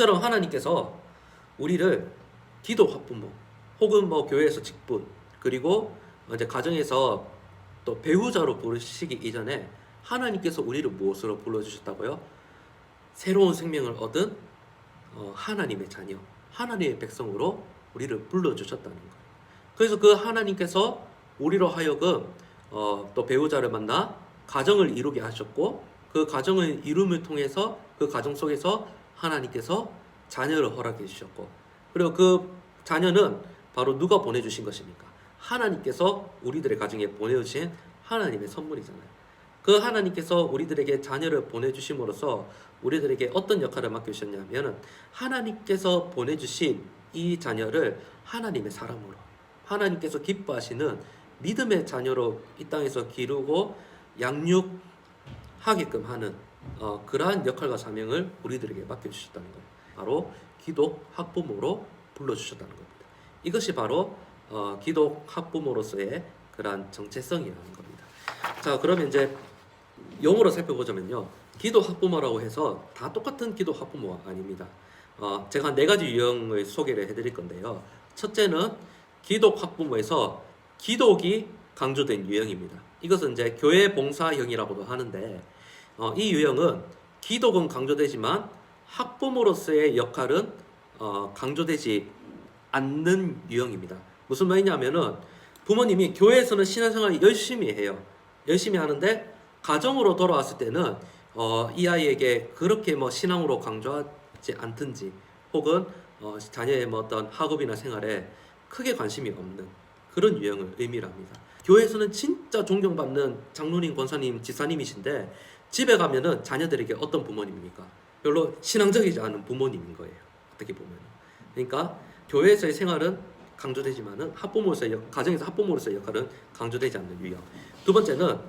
이처럼 하나님께서 우리를 기도 학부모 혹은 뭐 교회에서 직분 그리고 이제 가정에서 또 배우자로 부르시기 이전에 하나님께서 우리를 무엇으로 불러주셨다고요? 새로운 생명을 얻은 하나님의 자녀, 하나님의 백성으로 우리를 불러주셨다는 거예요. 그래서 그 하나님께서 우리로 하여금 또 배우자를 만나 가정을 이루게 하셨고 그 가정을 이룸을 통해서 그 가정 속에서 하나님께서 자녀를 허락해 주셨고 그리고 그 자녀는 바로 누가 보내주신 것입니까? 하나님께서 우리들의 가정에 보내주신 하나님의 선물이잖아요. 그 하나님께서 우리들에게 자녀를 보내주심으로써 우리들에게 어떤 역할을 맡겨주셨냐면 하나님께서 보내주신 이 자녀를 하나님의 사람으로 하나님께서 기뻐하시는 믿음의 자녀로 이 땅에서 기르고 양육하게끔 하는 그러한 역할과 사명을 우리들에게 맡겨주셨다는 거예요. 바로 기독 학부모로 불러주셨다는 겁니다. 이것이 바로 기독 학부모로서의 그러한 정체성이라는 겁니다. 자, 그러면 이제 용어로 살펴보자면요. 기독 학부모라고 해서 다 똑같은 기독 학부모가 아닙니다. 제가 네 가지 유형을 소개를 해드릴 건데요. 첫째는 기독 학부모에서 기독이 강조된 유형입니다. 이것은 이제 교회 봉사형이라고도 하는데 이 유형은 기독은 강조되지만 학부모로서의 역할은 강조되지 않는 유형입니다. 무슨 말이냐면은 부모님이 교회에서는 신앙생활을 열심히 해요. 열심히 하는데 가정으로 돌아왔을 때는 이 아이에게 그렇게 뭐 신앙으로 강조하지 않든지 혹은 자녀의 뭐 어떤 학업이나 생활에 크게 관심이 없는 그런 유형을 의미를 합니다. 교회에서는 진짜 존경받는 장로님, 권사님, 집사님이신데 집에 가면은 자녀들에게 어떤 부모님입니까? 별로 신앙적이지 않은 부모님인 거예요. 어떻게 보면. 그러니까 교회에서의 생활은 강조되지만은 가정에서 학부모로서의 역할은 강조되지 않는 유형. 두 번째는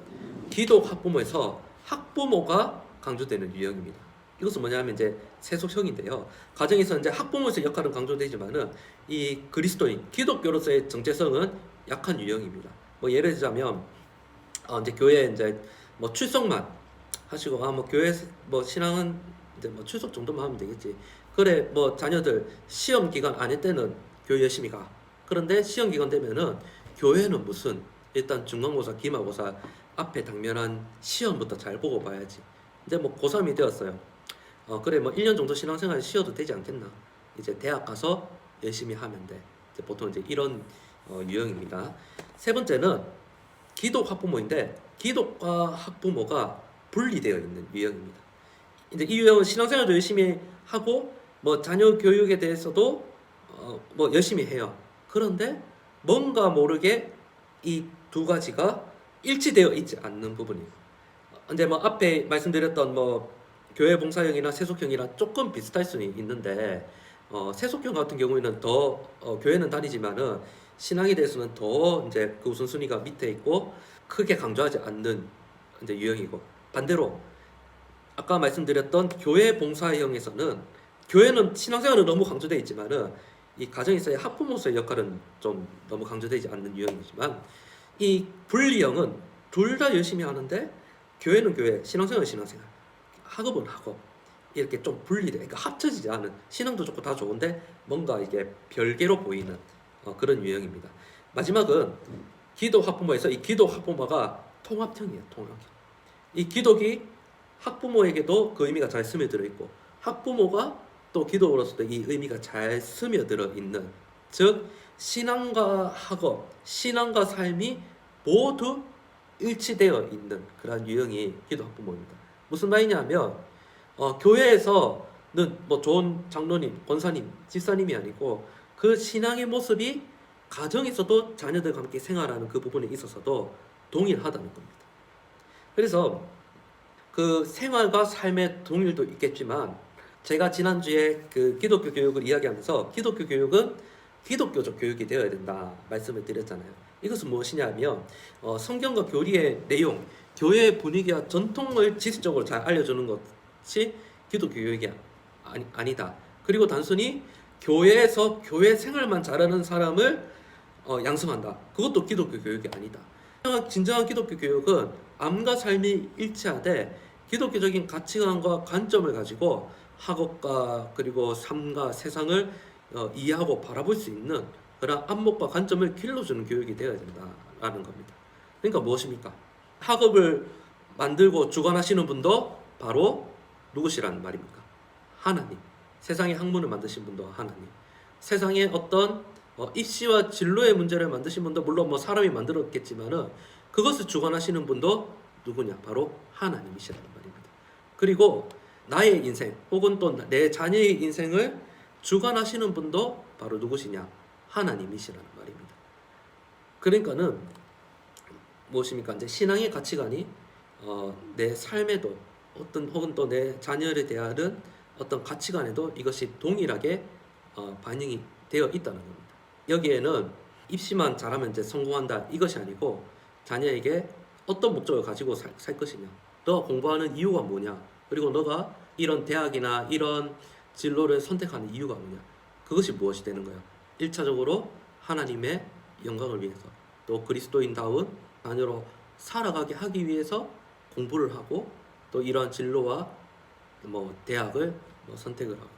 기독 학부모에서 학부모가 강조되는 유형입니다. 이것은 뭐냐면 이제 세속형인데요. 가정에서 이제 학부모로서의 역할은 강조되지만은 이 그리스도인 기독교로서의 정체성은 약한 유형입니다. 뭐 예를 들자면 이제 교회에 이제 뭐 출석만 하시고 뭐 교회 뭐 신앙은 이제 뭐 출석 정도만 하면 되겠지. 그래 뭐 자녀들 시험 기간 아닐 때는 교회 열심히 가. 그런데 시험 기간 되면은 교회는 무슨 일단 중간고사, 기말고사 앞에 당면한 시험부터 잘 보고 봐야지. 이제 뭐 고3이 되었어요. 그래 뭐 1년 정도 신앙생활 쉬어도 되지 않겠나. 이제 대학 가서 열심히 하면 돼. 이제 보통 이제 이런 유형입니다. 세 번째는 기독 학부모인데 기독과 학부모가 분리되어 있는 유형입니다. 이제 이 유형은 신앙생활도 열심히 하고 뭐 자녀 교육에 대해서도 뭐 열심히 해요. 그런데 뭔가 모르게 이 두 가지가 일치되어 있지 않는 부분이에요. 이제 뭐 앞에 말씀드렸던 뭐 교회 봉사형이나 세속형이랑 조금 비슷할 수는 있는데 세속형 같은 경우에는 더 교회는 다니지만은 신앙에 대해서는 더 이제 그 우선순위가 밑에 있고 크게 강조하지 않는 이제 유형이고 반대로 아까 말씀드렸던 교회 봉사형에서는 교회는 신앙생활은 너무 강조되어 있지만은 이 가정에서의 학부모로서의 역할은 좀 너무 강조되지 않는 유형이지만 이 분리형은 둘 다 열심히 하는데 교회는 교회, 신앙생활은 신앙생활, 학업은 학업 이렇게 좀 분리돼. 그러니까 합쳐지지 않은 신앙도 좋고 다 좋은데 뭔가 이게 별개로 보이는 그런 유형입니다. 마지막은 기독 학부모에서 이 기독 학부모가 통합형이에요. 통합형. 이 기독이 학부모에게도 그 의미가 잘 스며들어 있고 학부모가 또 기독으로서도 이 의미가 잘 스며들어 있는 즉 신앙과 학업, 신앙과 삶이 모두 일치되어 있는 그런 유형이 기독 학부모입니다. 무슨 말이냐면 교회에서는 뭐 좋은 장로님, 권사님, 집사님이 아니고 그 신앙의 모습이 가정에서도 자녀들과 함께 생활하는 그 부분에 있어서도 동일하다는 겁니다. 그래서 그 생활과 삶의 동일도 있겠지만 제가 지난주에 그 기독교 교육을 이야기하면서 기독교 교육은 기독교적 교육이 되어야 된다 말씀을 드렸잖아요. 이것은 무엇이냐면 성경과 교리의 내용, 교회의 분위기와 전통을 지식적으로 잘 알려주는 것이 기독교 교육이 아니다. 그리고 단순히 교회에서 교회 생활만 잘하는 사람을 양성한다. 그것도 기독교 교육이 아니다. 진정한 기독교 교육은 암과 삶이 일치하되 기독교적인 가치관과 관점을 가지고 학업과 그리고 삶과 세상을 이해하고 바라볼 수 있는 그런 안목과 관점을 길러주는 교육이 되어야 된다라는 겁니다. 그러니까 무엇입니까? 학업을 만들고 주관하시는 분도 바로 누구시라는 말입니까? 하나님. 세상의 학문을 만드신 분도 하나님. 세상의 어떤 입시와 진로의 문제를 만드신 분도 물론 뭐 사람이 만들었겠지만은 그것을 주관하시는 분도 누구냐? 바로 하나님이시라는 말입니다. 그리고 나의 인생 혹은 또 내 자녀의 인생을 주관하시는 분도 바로 누구시냐? 하나님이시라는 말입니다. 그러니까는 무엇입니까? 이제 신앙의 가치관이 내 삶에도 어떤 혹은 또 내 자녀에 대한 어떤 가치관에도 이것이 동일하게 반영이 되어 있다는 겁니다. 여기에는 입시만 잘하면 이제 성공한다 이것이 아니고 자녀에게 어떤 목적을 가지고 살 것이냐, 너 공부하는 이유가 뭐냐, 그리고 너가 이런 대학이나 이런 진로를 선택하는 이유가 뭐냐, 그것이 무엇이 되는 거야? 1차적으로 하나님의 영광을 위해서, 또 그리스도인다운 자녀로 살아가게 하기 위해서 공부를 하고 또 이러한 진로와 뭐 대학을 선택을 하고,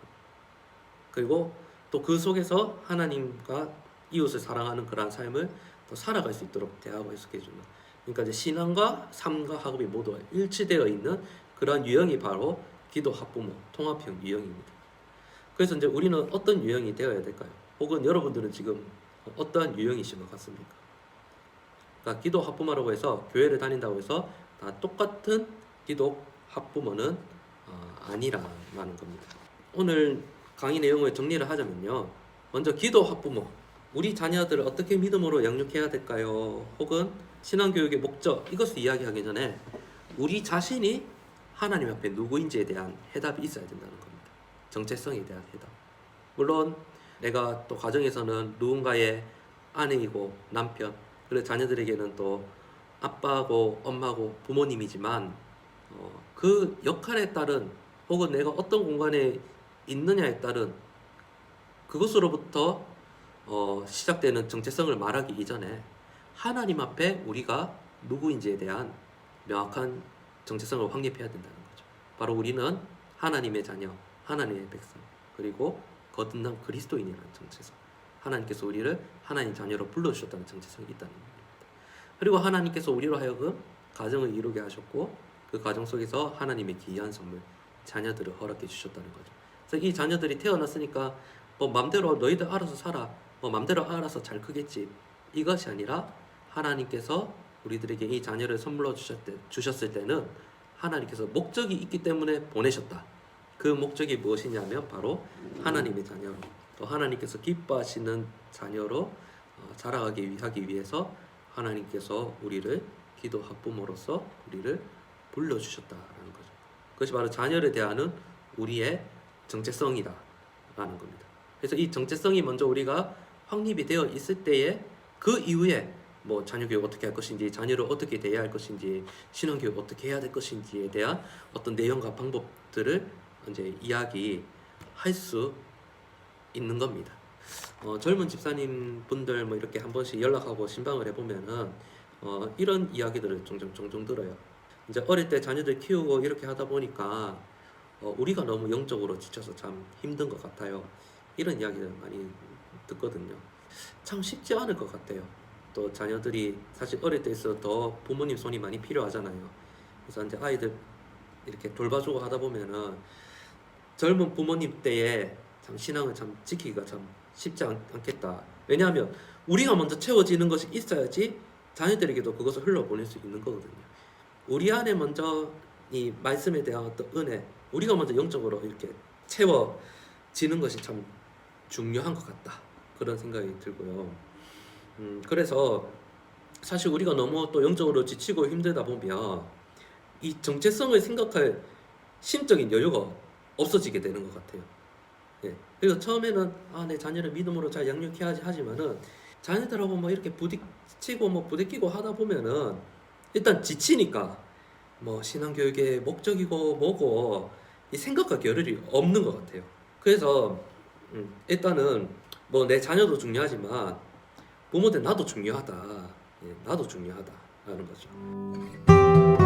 그리고 또 그 속에서 하나님과 이웃을 사랑하는 그러한 삶을 또 살아갈 수 있도록 대하고 해석해주는, 그러니까 이제 신앙과 삶과 학업이 모두 일치되어 있는 그러한 유형이 바로 기도 학부모 통합형 유형입니다. 그래서 이제 우리는 어떤 유형이 되어야 될까요? 혹은 여러분들은 지금 어떠한 유형이신 것 같습니까? 그러니까 기도 학부모라고 해서 교회를 다닌다고 해서 다 똑같은 기도 학부모는 아니라는 겁니다. 오늘 강의 내용을 정리를 하자면요, 먼저 기도 학부모, 우리 자녀들을 어떻게 믿음으로 양육해야 될까요? 혹은 신앙교육의 목적, 이것을 이야기하기 전에 우리 자신이 하나님 앞에 누구인지에 대한 해답이 있어야 된다는 겁니다. 정체성에 대한 해답. 물론 내가 또 가정에서는 누군가의 아내이고 남편, 그리고 자녀들에게는 또 아빠고 엄마고 부모님이지만 그 역할에 따른 혹은 내가 어떤 공간에 있느냐에 따른 그것으로부터 시작되는 정체성을 말하기 이전에 하나님 앞에 우리가 누구인지에 대한 명확한 정체성을 확립해야 된다는 거죠. 바로 우리는 하나님의 자녀, 하나님의 백성, 그리고 거듭난 그리스도인이라는 정체성, 하나님께서 우리를 하나님 자녀로 불러주셨다는 정체성이 있다는 겁니다. 그리고 하나님께서 우리로 하여금 가정을 이루게 하셨고 그 가정 속에서 하나님의 귀한 선물, 자녀들을 허락해 주셨다는 거죠. 그래서 이 자녀들이 태어났으니까 뭐 맘대로 너희들 알아서 살아, 뭐 맘대로 알아서 잘 크겠지, 이것이 아니라 하나님께서 우리들에게 이 자녀를 선물로 주셨을 때는 하나님께서 목적이 있기 때문에 보내셨다. 그 목적이 무엇이냐면 바로 하나님의 자녀로, 또 하나님께서 기뻐하시는 자녀로 자라가기 하기 위해서 하나님께서 우리를 기도 학부모로서 우리를 불러주셨다라는 거죠. 그것이 바로 자녀를 대하는 우리의 정체성이다라는 겁니다. 그래서 이 정체성이 먼저 우리가 확립이 되어 있을 때에 그 이후에 뭐 자녀교육 어떻게 할 것인지, 자녀를 어떻게 대해야 할 것인지, 신앙교육 어떻게 해야 될 것인지에 대한 어떤 내용과 방법들을 이제 이야기할 수 있는 겁니다. 젊은 집사님 분들 뭐 이렇게 한 번씩 연락하고 신방을 해보면은 이런 이야기들을 종종 들어요. 이제 어릴 때 자녀들 키우고 이렇게 하다 보니까 우리가 너무 영적으로 지쳐서 참 힘든 것 같아요. 이런 이야기를 많이 듣거든요. 참 쉽지 않을 것 같아요. 또 자녀들이 사실 어릴 때 있어 더 부모님 손이 많이 필요하잖아요. 그래서 이제 아이들 이렇게 돌봐주고 하다 보면은 젊은 부모님 때에 참 신앙을 참 지키기가 참 쉽지 않겠다. 왜냐하면 우리가 먼저 채워지는 것이 있어야지 자녀들에게도 그것을 흘려보낼 수 있는 거거든요. 우리 안에 먼저 이 말씀에 대한 어떤 은혜, 우리가 먼저 영적으로 이렇게 채워지는 것이 참 중요한 것 같다. 그런 생각이 들고요. 그래서 사실 우리가 너무 또 영적으로 지치고 힘들다 보면 이 정체성을 생각할 심적인 여유가 없어지게 되는 것 같아요. 예. 그래서 처음에는 내 자녀를 믿음으로 잘 양육해야지 하지만은 자녀들하고 뭐 이렇게 부딪히고 뭐 부대끼고 하다 보면은 일단 지치니까 뭐 신앙교육의 목적이고 뭐고 이 생각과 겨를이 없는 것 같아요. 그래서 일단은 뭐 내 자녀도 중요하지만 부모들 나도 중요하다. 예, 나도 중요하다라는 거죠.